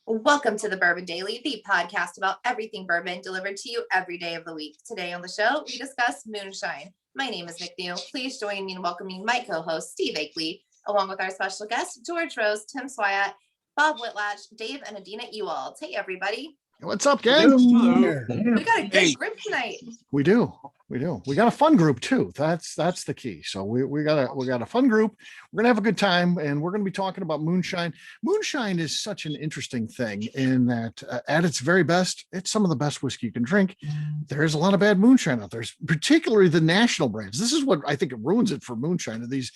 Welcome to the Bourbon Daily, the podcast about everything bourbon delivered to you every day of the week. Today on the show, we discuss moonshine. My name is McNew. Please join me in welcoming my co-host, Steve Akeley, along with our special guests, George Rose, Tim Swyat, Bob Whitlatch, Dave, and Adina Ewaldz. Hey, everybody. What's up, gang? We got a good group tonight. We do. We got a fun group too. That's the key. So we got a fun group. We're gonna have a good time, and we're gonna be talking about moonshine. Moonshine is such an interesting thing in that, at its very best, it's some of the best whiskey you can drink. There is a lot of bad moonshine out there, particularly the national brands. This is what I think it ruins it for moonshine. These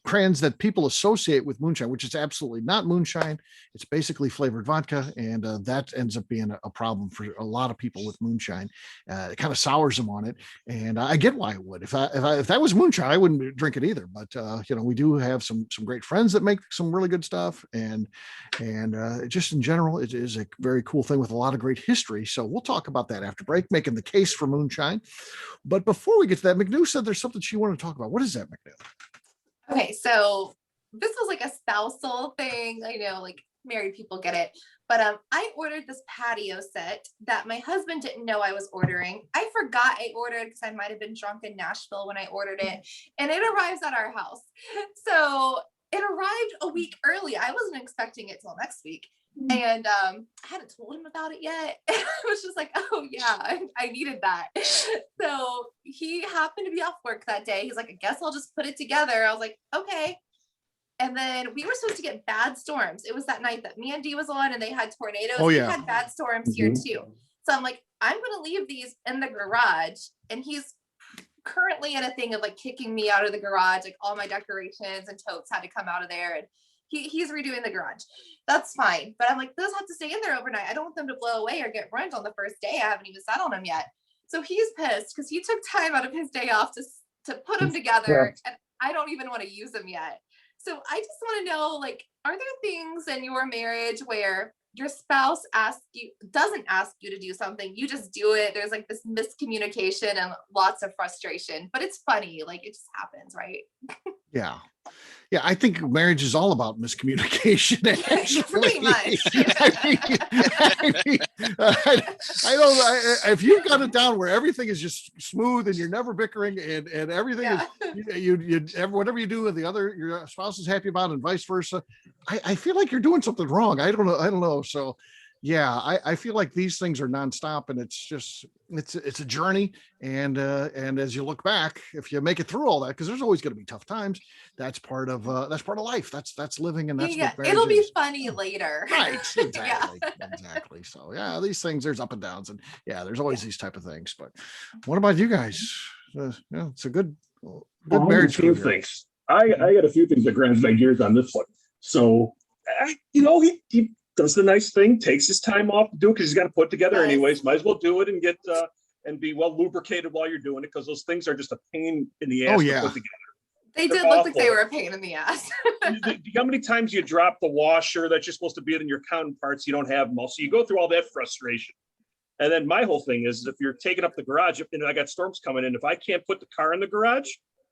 brands that people associate with moonshine, which is absolutely not moonshine. It's basically flavored vodka, and that ends up being a problem for a lot of people with moonshine. It kind of sours them on it. And I get why it would. If that was moonshine, I wouldn't drink it either. But we do have some great friends that make some really good stuff, and just in general, it is a very cool thing with a lot of great history. So we'll talk about that after break, making the case for moonshine. But before we get to that, McNew said there's something she wanted to talk about. What is that, McNew? Okay, so this was like a spousal thing. I know, like married people get it. But I ordered this patio set that my husband didn't know I was ordering. I forgot I ordered because I might have been drunk in Nashville when I ordered it. And it arrives at our house. So it arrived a week early. I wasn't expecting it till next week. And I hadn't told him about it yet. I was just like, oh yeah, I needed that. So he happened to be off work that day. He's like, I guess I'll just put it together. I was like, okay. And then we were supposed to get bad storms. It was that night that Mandy was on and they had tornadoes. Oh, yeah. We had bad storms here too. So I'm like, I'm going to leave these in the garage. And he's currently in a thing of like kicking me out of the garage. Like all my decorations and totes had to come out of there. And he's redoing the garage. That's fine. But I'm like, those have to stay in there overnight. I don't want them to blow away or get ruined on the first day. I haven't even sat on them yet. So he's pissed because he took time out of his day off to put them together. And I don't even want to use them yet. So I just want to know, like, are there things in your marriage where your spouse doesn't ask you to do something, you just do it? There's like this miscommunication and lots of frustration, but it's funny. Like it just happens, right? Yeah. I think marriage is all about miscommunication. Pretty much. I don't. If you've got it down where everything is just smooth and you're never bickering and everything is whatever you do and your spouse is happy about and vice versa, I feel like you're doing something wrong. I don't know. So yeah, I feel like these things are nonstop, and it's a journey. And as you look back, if you make it through all that, because there's always going to be tough times, that's part of life. That's living, and that's what it'll be funny later. Right, exactly. Exactly. So yeah, these things, there's up and downs, and yeah, there's always these type of things. But what about you guys? It's a good marriage. A few things. I got a few things that grinds my gears on this one. So he does the nice thing, takes his time off to do it because he's got to put it together anyways. Might as well do it and get and be well lubricated while you're doing it, because those things are just a pain in the ass to put together. They did look like they were a pain in the ass. How many times you drop the washer that you're supposed to be in your counterparts, you don't have them all. So you go through all that frustration. And then my whole thing is, if you're taking up the garage, and I got storms coming in, if I can't put the car in the garage,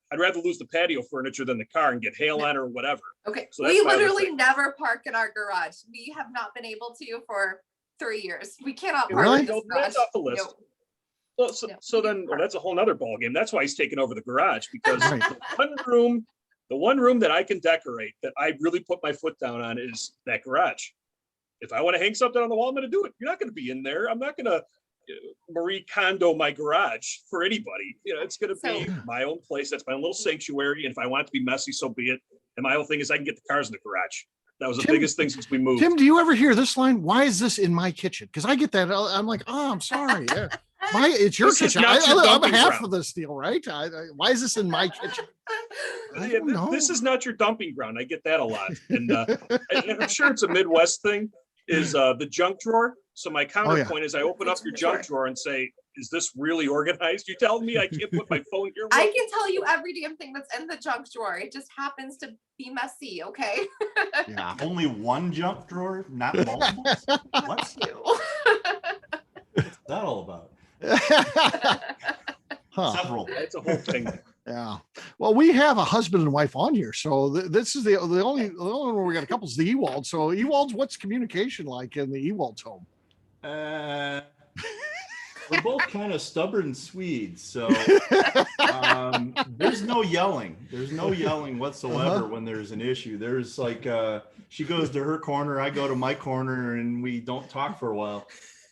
I'd rather lose the patio furniture than the car and get hail on it or whatever. Okay. So we literally never park in our garage. We have not been able to for 3 years. We cannot park in this garage. That's off the list. Nope. So then that's a whole nother ballgame. That's why he's taking over the garage, because the one room that I can decorate, that I really put my foot down on, is that garage. If I want to hang something on the wall, I'm going to do it. You're not going to be in there. I'm not going to Marie Kondo my garage for anybody. It's going to be my own place. That's my own little sanctuary. And if I want it to be messy, so be it. And my whole thing is I can get the cars in the garage. That was the biggest thing since we moved. Tim, do you ever hear this line? Why is this in my kitchen? Because I get that. I'm like, oh, I'm sorry. It's your kitchen. I'm half of this deal, right? Why is this in my kitchen? This is not your dumping ground. I get that a lot. And I'm sure it's a Midwest thing, is the junk drawer. So my counterpoint is I open up your junk drawer and say, is this really organized? You telling me I can't put my phone here? I can tell you every damn thing that's in the junk drawer. It just happens to be messy, okay? Yeah. Only one junk drawer, not multiple? What? What's that all about? Huh. Several. It's a whole thing. Yeah. Well, we have a husband and wife on here, so this is the only one where we got a couple is the Ewaldz. So Ewaldz, what's communication like in the Ewaldz home? We're both kind of stubborn Swedes, so there's no yelling. There's no yelling whatsoever when there's an issue. There's like she goes to her corner, I go to my corner, and we don't talk for a while.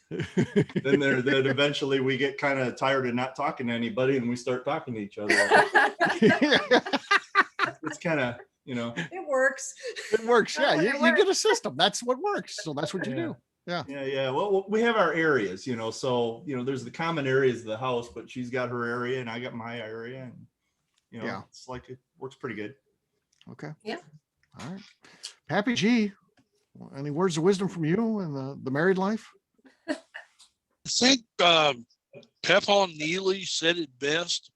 then eventually we get kind of tired of not talking to anybody, and we start talking to each other. It's kind of, It works. It works. Yeah, you get a system. That's what works. So that's what you do. Yeah. Well, we have our areas, so there's the common areas of the house, but she's got her area and I got my area, and it's like it works pretty good. Okay. Yeah. All right. Pappy G, any words of wisdom from you and the married life? I think Peppa Neely said it best.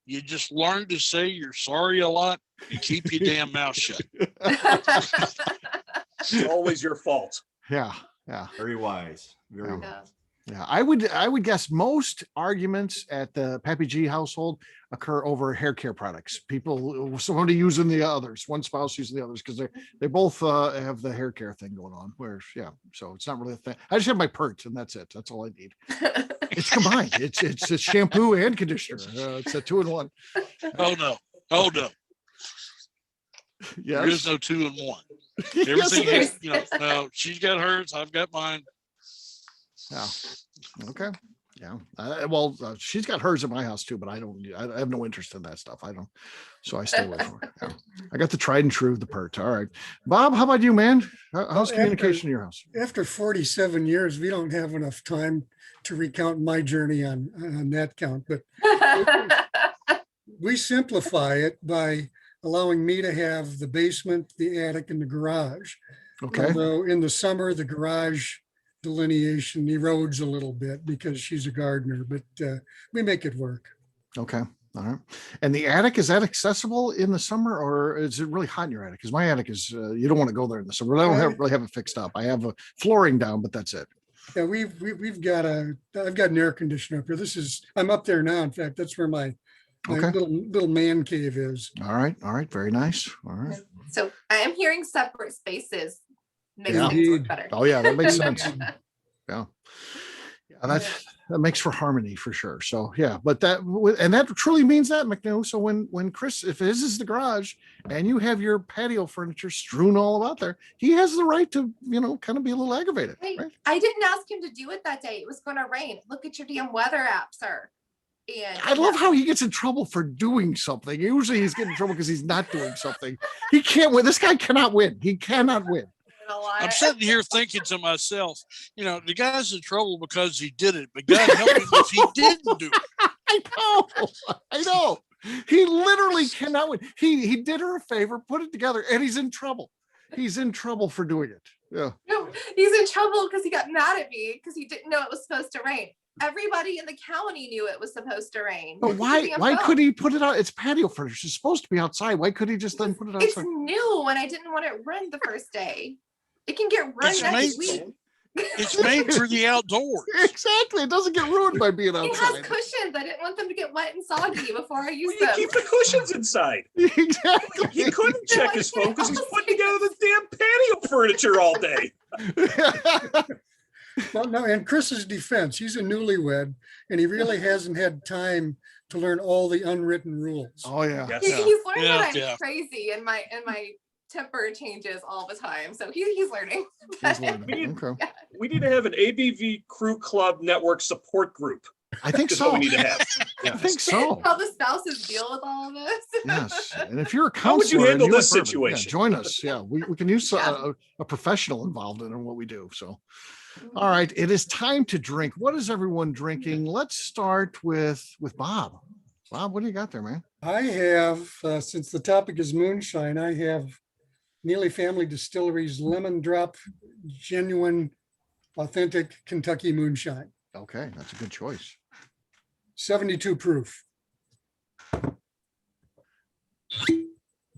You just learn to say you're sorry a lot and keep your damn mouth shut. It's always your fault. Yeah. Very wise. Very wise. Yeah, I would guess most arguments at the Pappy G household occur over hair care products. Somebody using the others, one spouse using the others, because they both have the hair care thing going on. So it's not really a thing. I just have my pert, and that's it. That's all I need. It's combined. It's a shampoo and conditioner. It's a 2-in-1. Oh no. Yes. There is no 2-in-1. Everything has, no, she's got hers, I've got mine. Yeah. Okay. Yeah. Well, she's got hers at my house too, but I have no interest in that stuff. So I stay away from her. Yeah. I got the tried and true, the pert. All right. Bob, how about you, man? How's communication in your house? After 47 years, we don't have enough time to recount my journey on that count, but we simplify it by allowing me to have the basement, the attic, and the garage. Okay. Although in the summer, the garage delineation erodes a little bit because she's a gardener, but we make it work. Okay. All right. And the attic, is that accessible in the summer, or is it really hot in your attic? Because my attic is, you don't want to go there in the summer. I don't really have it fixed up. I have a flooring down, but that's it. Yeah, I've got an air conditioner up here. I'm up there now. In fact, that's where my little man cave is. All right. Very nice. All right. So I am hearing separate spaces makes Yeah. things work better. Oh yeah, that makes sense. Yeah. That makes for harmony for sure. So yeah, but that truly means that, McNew. So when Chris, if his is the garage and you have your patio furniture strewn all about there, he has the right to, kind of be a little aggravated. Hey, right? I didn't ask him to do it that day. It was going to rain. Look at your damn weather app, sir. And I love how he gets in trouble for doing something. Usually he's getting in trouble because he's not doing something. He can't win. This guy cannot win. He cannot win. I'm sitting here thinking to myself, the guy's in trouble because he did it, but God help him if he didn't do it. I know. He literally cannot win. He did her a favor, put it together, and he's in trouble. He's in trouble for doing it. Yeah. No, he's in trouble because he got mad at me because he didn't know it was supposed to rain. Everybody in the county knew it was supposed to rain. But why could he put it out? It's patio furniture. It's supposed to be outside. Why could he just then put it outside? It's new, and I didn't want it ruined the first day. It can get ruined next week. It's made for the outdoors. Exactly. It doesn't get ruined by being outside. It has cushions. I didn't want them to get wet and soggy before I use You them. keep the cushions inside. Exactly. He couldn't check his phone because he's putting together the damn patio furniture all day. Well, no, in Chris's defense, he's a newlywed and he really hasn't had time to learn all the unwritten rules. Oh yeah. Yes. He's learned that I'm crazy and my temper changes all the time. So he's learning. He's learning. Okay. We need to have an ABV Crew Club Network support group. I think That's so. what we need to have. I think so. How the spouses deal with all of this. Yes. And if you're a counselor, How would you handle and you're this a pervert, situation? yeah, join us. Yeah, we can use a professional involved in what we do. So, all right, it is time to drink. What is everyone drinking? Let's start with Bob. Bob, what do you got there, man? I have, since the topic is moonshine, I have Neely Family Distillery's Lemon Drop Genuine Authentic Kentucky Moonshine. Okay, that's a good choice. 72 proof.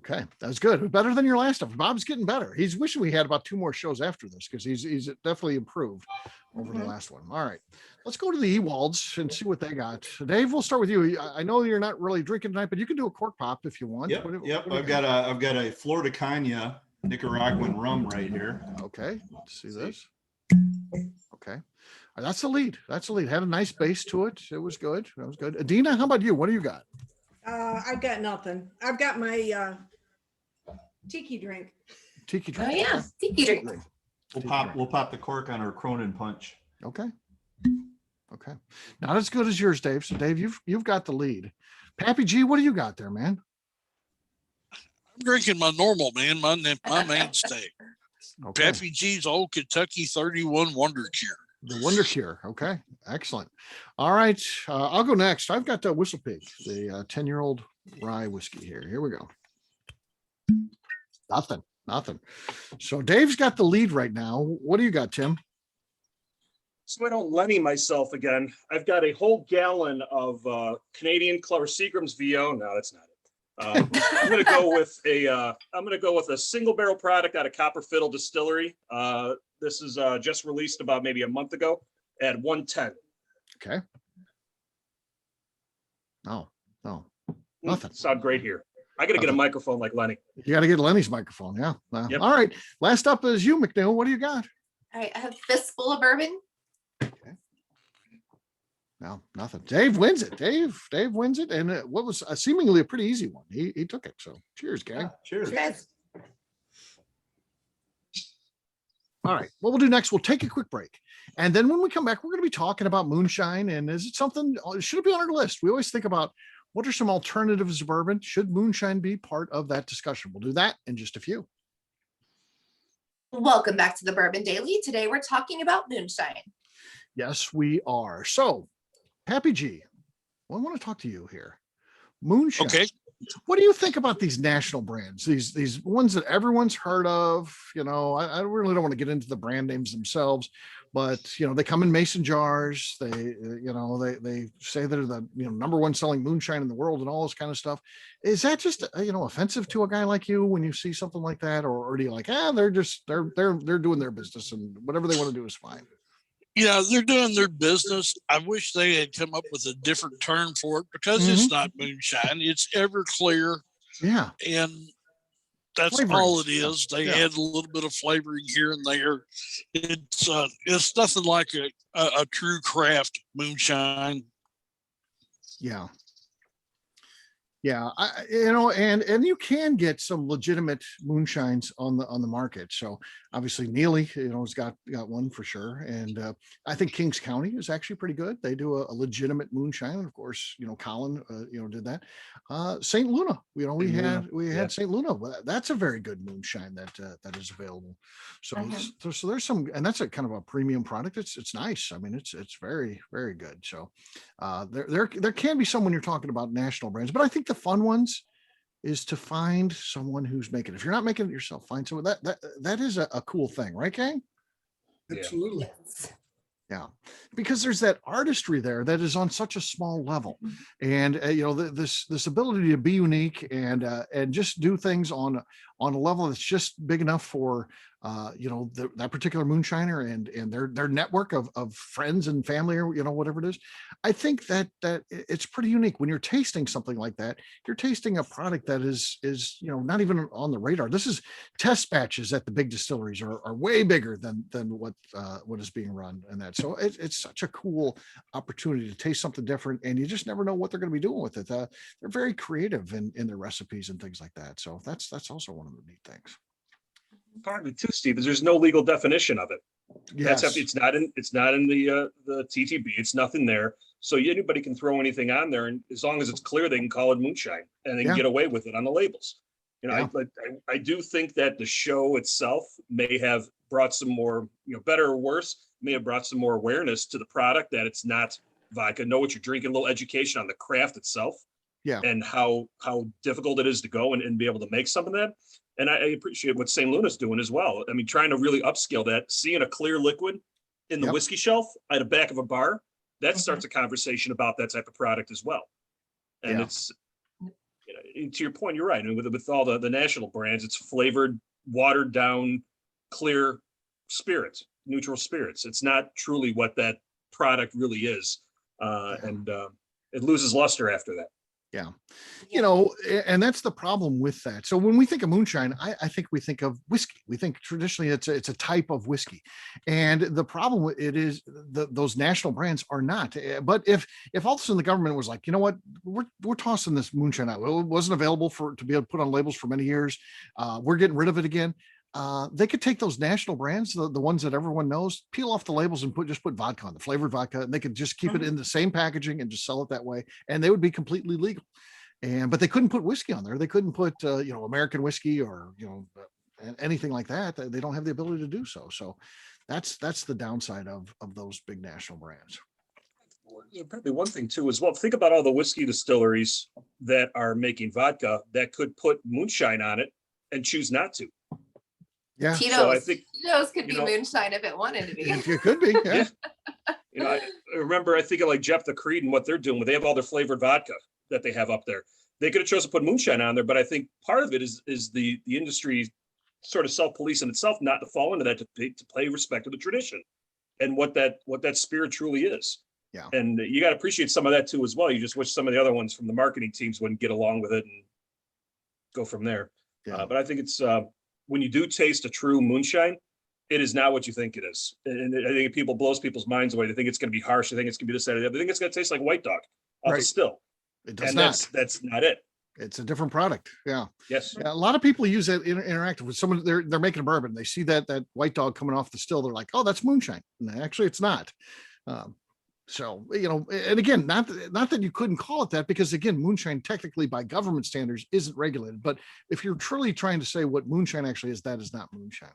Okay, that's good. Better than your last stuff. Bob's getting better. He's wishing we had about 2 more shows after this because he's definitely improved over the last one. All right, let's go to the Ewaldz and see what they got. Dave, we'll start with you. I know you're not really drinking tonight, but you can do a cork pop if you want. Yep. I've got a Florida Cana Nicaraguan rum right here. Okay, let's see this. Okay, that's the lead. That's the lead. Had a nice base to it. It was good. That was good. Adina, how about you? What do you got? I've got nothing. I've got my tiki drink. Tiki drink. Oh yeah, tiki drink. We'll pop the cork on our Cronin punch. Okay. Okay. Not as good as yours, Dave. So Dave, you've got the lead. Pappy G, what do you got there, man? I'm drinking my normal, man, my mainstay. Okay. Pappy G's Old Kentucky 31 Wonder Cure. The Wonder Cure. Okay. Excellent. All right. I'll go next. I've got the Whistle Pig, the 10-year-old rye whiskey here. Here we go. Nothing. So Dave's got the lead right now. What do you got, Tim? So I don't Lenny myself again. I've got a whole gallon of Canadian Clever Seagram's VO. No, that's not it. I'm going to go with a single barrel product out of Copper Fiddle Distillery. This is just released about maybe a month ago at 110. Okay. No, nothing. Sound great here. I got to get a microphone like Lenny. You got to get Lenny's microphone. Yeah. Yep. All right. Last up is you, McNew. What do you got? All right, I have fistful of bourbon. No, nothing. Dave wins it. Dave wins it. And what was seemingly a pretty easy one. He took it. So cheers, gang. Yeah, cheers. Yes. All right. What we'll do next, we'll take a quick break. And then when we come back, we're going to be talking about moonshine. And is it something, should it be on our list? We always think about what are some alternatives to bourbon? Should moonshine be part of that discussion? We'll do that in just a few. Welcome back to the Bourbon Daily. Today we're talking about moonshine. Yes, we are. So, Pappy G, I want to talk to you here. Moonshine. Okay. What do you think about these national brands? These ones that everyone's heard of? You know, I really don't want to get into the brand names themselves, but you know, they come in mason jars. They say they're the number one selling moonshine in the world and all this kind of stuff. Is that just offensive to a guy like you when you see something like that, or do you like they're doing their business and whatever they want to do is fine? Yeah, they're doing their business. I wish they had come up with a different term for it because it's not moonshine. It's Everclear. Yeah. And that's all it is. They add a little bit of flavoring here and there. It's nothing like a true craft moonshine. Yeah. Yeah, and you can get some legitimate moonshines on the market. So obviously Neely, has got one for sure, and I think Kings County is actually pretty good. They do a legitimate moonshine, and of course, Colin, did that. St. Luna, we had St. Luna. That's a very good moonshine that is available. So so there's some, and that's a kind of a premium product. It's nice. I mean, it's very, very good. So there can be some when you're talking about national brands, but I think the fun ones is to find someone who's making it. If you're not making it yourself, find someone that is a cool thing, right, Kang? Absolutely. Yeah, because there's that artistry there that is on such a small level, and this ability to be unique and just do things on a level that's just big enough for that particular moonshiner and their network of friends and family, or whatever it is. I think that it's pretty unique when you're tasting something like that. You're tasting a product that is not even on the radar. This is test batches at the big distilleries are way bigger than what is being run, and that. So it's such a cool opportunity to taste something different, and you just never know what they're going to be doing with it. They're very creative in their recipes and things like that. So that's also one of the neat things. Partly too, Steve, is there's no legal definition of it. Yes. It's not in the TTB. It's nothing there. So anybody can throw anything on there, and as long as it's clear, they can call it moonshine, and they can get away with it on the labels. I do think that the show itself may have brought some more, better or worse, may have brought some more awareness to the product, that it's not vodka. Know what you're drinking, a little education on the craft itself. Yeah. And how difficult it is to go and be able to make some of that. And I appreciate what St. Luna's doing as well. I mean, trying to really upscale that, seeing a clear liquid in the whiskey shelf at the back of a bar, that starts a conversation about that type of product as well. And it's, and to your point, you're right. And with all the national brands, it's flavored, watered down, clear spirits, neutral spirits. It's not truly what that product really is. And it loses luster after that. Yeah. You know, and that's the problem with that. So when we think of moonshine, I think we think of whiskey. We think traditionally it's a type of whiskey. And the problem with it is those national brands are not. But if all of a sudden the government was like, you know what, we're tossing this moonshine out. Well, it wasn't available to be able to put on labels for many years. We're getting rid of it again. They could take those national brands, the ones that everyone knows, peel off the labels and just put vodka on the flavored vodka, and they could just keep it in the same packaging and just sell it that way, and they would be completely legal. But they couldn't put whiskey on there. They couldn't put American whiskey or anything like that. They don't have the ability to do so. So that's the downside of those big national brands. Probably one thing too as well. Think about all the whiskey distilleries that are making vodka that could put moonshine on it and choose not to. Yeah. Tito's, so I think Tito's could be moonshine if it wanted to be. It could be. Yeah. I remember, I think of like Jeff the Creed and what they're doing. They have all their flavored vodka that they have up there. They could have chosen to put moonshine on there, but I think part of it is the industry sort of self-policing itself, not to fall into that, to pay respect to the tradition and what that spirit truly is. Yeah. And you got to appreciate some of that too as well. You just wish some of the other ones from the marketing teams wouldn't get along with it and go from there. Yeah. But I think it's when you do taste a true moonshine, it is not what you think it is. And I think people blows people's minds away. They think it's going to be harsh. They think it's going to be this, that, or that. They think it's going to taste like White Dog off Right. the still. It does And not. that's not it. It's a different product. Yeah. Yes. Yeah, a lot of people use that interactive with someone. They're making a bourbon. They see that White Dog coming off the still. They're like, oh, that's moonshine. And actually, it's not. So, and again, not that you couldn't call it that, because again, moonshine technically by government standards isn't regulated. But if you're truly trying to say what moonshine actually is, that is not moonshine.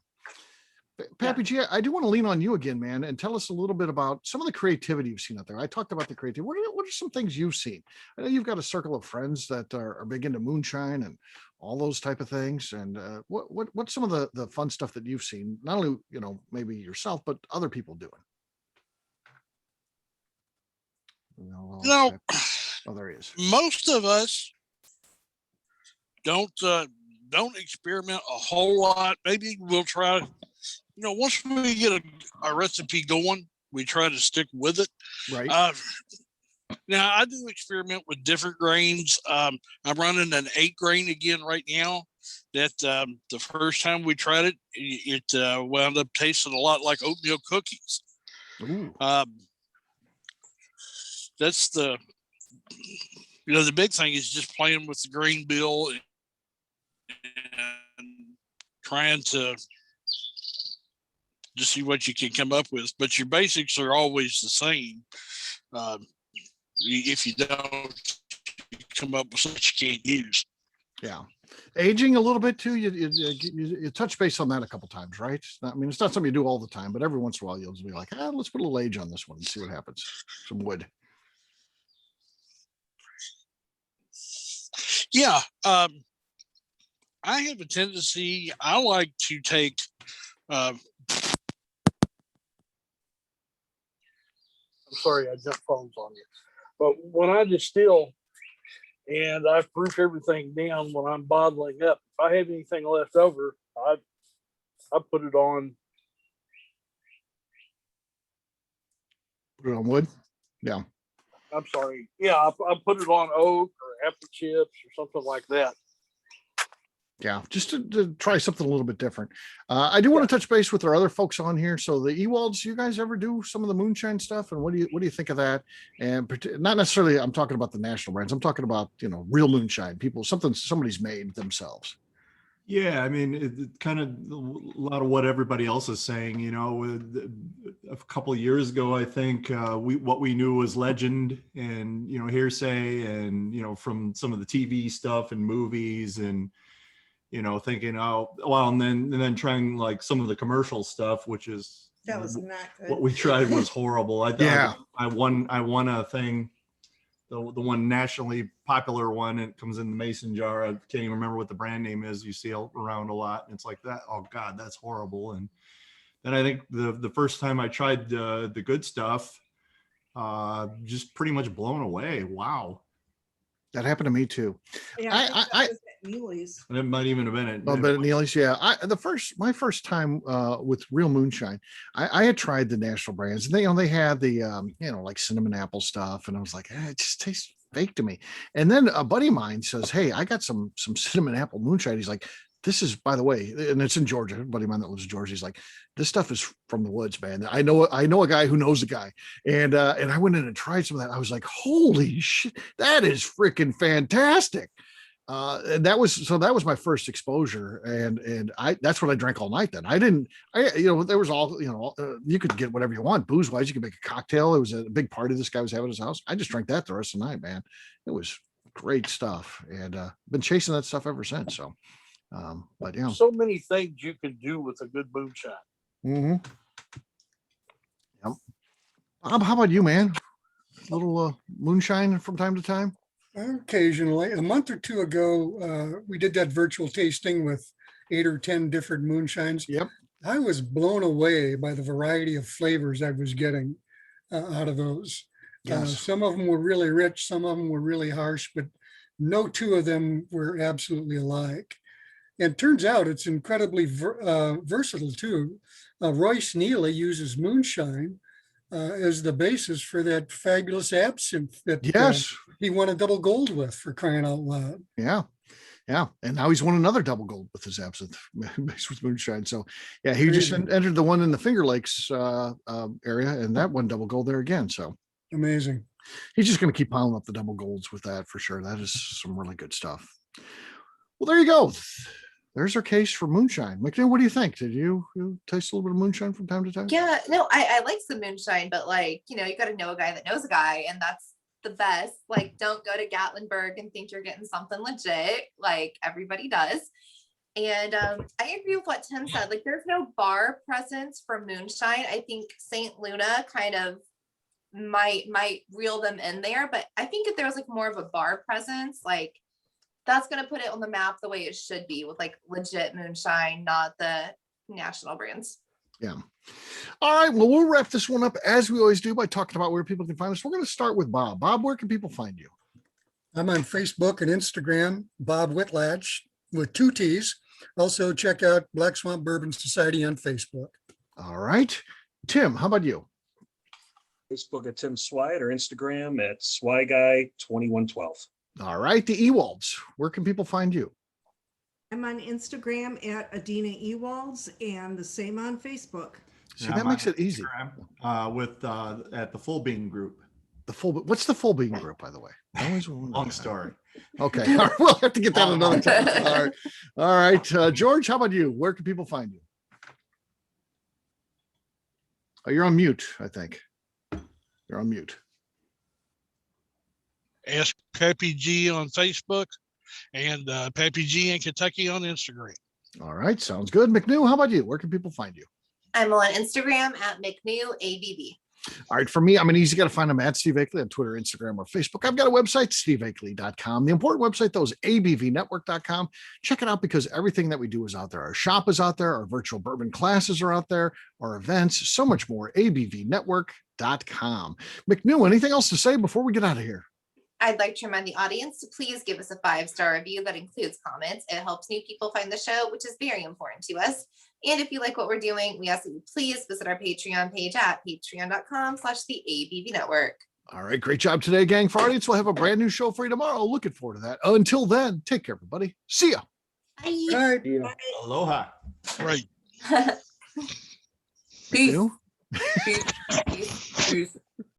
Pappy G, I do want to lean on you again, man, and tell us a little bit about some of the creativity you've seen out there. I talked about the creativity. What are some things you've seen? I know you've got a circle of friends that are big into moonshine and all those type of things. And what's some of the fun stuff that you've seen? Not only maybe yourself, but other people doing. Oh, there he is. Most of us don't experiment a whole lot. Maybe we'll try. Once we get a recipe going, we try to stick with it. Right. Now I do experiment with different grains. I'm running an 8 grain again right now. That the first time we tried it wound up tasting a lot like oatmeal cookies. Ooh. That's the big thing is just playing with the grain bill and trying to just see what you can come up with. But your basics are always the same. If you don't come up with something you can't use. Yeah. Aging a little bit too. You touch base on that a couple times, right? It's not something you do all the time, but every once in a while you'll be like, let's put a little age on this one and see what happens. Some wood. Yeah. I have a tendency, I like to take I'm sorry, I jumped phones on you. But when I distill and I proof everything down when I'm bottling up, if I have anything left over, I put it on. Put it on wood? Yeah. I'm sorry. Yeah, I put it on oak or apple chips or something like that. Yeah, just to try something a little bit different. I do want to touch base with our other folks on here. So the Ewaldz, you guys ever do some of the moonshine stuff? And what do you think of that? And not necessarily, I'm talking about the national brands. I'm talking about, real moonshine, somebody's made themselves. Yeah, it kind of a lot of what everybody else is saying. A couple of years ago, I think what we knew was legend and hearsay, and from some of the TV stuff and movies, and thinking, oh well, and then trying like some of the commercial stuff, which is that was not good. What we tried was horrible. I won a thing. The one nationally popular one, it comes in the mason jar. I can't even remember what the brand name is. You see around a lot, and it's like that. Oh God, that's horrible. And then I think the first time I tried the good stuff, just pretty much blown away. Wow. That happened to me too. Yeah, I- think that I- was at Neely's. And it might even have been it. Well, but Neely's, yeah. My first time with real moonshine, I had tried the national brands, and they had the like cinnamon apple stuff, and I was like, it just tastes fake to me. And then a buddy of mine says, "Hey, I got some cinnamon apple moonshine." He's like, "This is, by the way," and it's in Georgia. A buddy of mine that lives in Georgia, he's like, "This stuff is from the woods, man. I know a guy who knows a guy." And I went in and tried some of that. I was like, "Holy shit, that is freaking fantastic." And that was my first exposure, and that's what I drank all night. Then there was all, you could get whatever you want booze wise. You could make a cocktail. It was a big party this guy was having at his house. I just drank that the rest of the night, man. It was great stuff, and been chasing that stuff ever since. So, but yeah, so many things you can do with a good moonshine. mm-hmm. Yep. Bob, how about you, man? A little moonshine from time to time. Occasionally. A month or two ago, we did that virtual tasting with 8 or 10 different moonshines. Yep. I was blown away by the variety of flavors I was getting out of those. Yes. Some of them were really rich, some of them were really harsh, but no two of them were absolutely alike. And turns out it's incredibly versatile too. Royce Neely uses moonshine as the basis for that fabulous absinthe that Yes. he won a double gold with, for crying out loud. Yeah. Yeah. And now he's won another double gold with his absinthe mixed with moonshine. So yeah, he just entered the one in the Finger Lakes area, and that won double gold there again. So Amazing. he's just going to keep piling up the double golds with that for sure. That is some really good stuff. Well, there you go. There's our case for moonshine. McNew, what do you think? Did you taste a little bit of moonshine from time to time? Yeah, no, I like some moonshine, but you got to know a guy that knows a guy, and that's the best. Don't go to Gatlinburg and think you're getting something legit. Everybody does. And I agree with what Tim said. There's no bar presence for moonshine. I think St. Luna kind of might reel them in there, but I think if there was more of a bar presence, that's going to put it on the map the way it should be, with legit moonshine, not the national brands. Yeah. All right. Well, we'll wrap this one up as we always do by talking about where people can find us. We're going to start with Bob. Bob, where can people find you? I'm on Facebook and Instagram, Bob Whitlatch with 2 T's. Also check out Black Swamp Bourbon Society on Facebook. All right. Tim, how about you? Facebook at Tim Swide or Instagram at SwyGuy2112. All right. The Ewaldz, where can people find you? I'm on Instagram at Adina Ewaldz, and the same on Facebook. See, that makes it easy. With at the Full Bean Group. What's the Full Bean Group, by the way? Long story. Okay. All right. We'll have to get that another time. All right. All right. George, how about you? Where can people find you? Oh, you're on mute, I think. You're on mute. Ask Pappy G on Facebook and Pappy G in Kentucky on Instagram. All right. Sounds good. McNew, how about you? Where can people find you? I'm on Instagram at McNew ABB. All right. For me, I'm an easy guy to find. I'm at Steve Akeley on Twitter, Instagram, or Facebook. I've got a website, steveakeley.com. The important website, though, is abvnetwork.com. Check it out because everything that we do is out there. Our shop is out there. Our virtual bourbon classes are out there. Our events, so much more. abvnetwork.com. McNew, anything else to say before we get out of here? I'd like to remind the audience to please give us a 5-star review that includes comments. It helps new people find the show, which is very important to us. And if you like what we're doing, we ask that you please visit our Patreon page at patreon.com/the ABV Network. All right. Great job today, gang. For our audience, we'll have a brand new show for you tomorrow. Looking forward to that. Until then, take care, everybody. See ya. Bye. Right. Aloha. Right. Peace. You? Peace. Peace. Peace.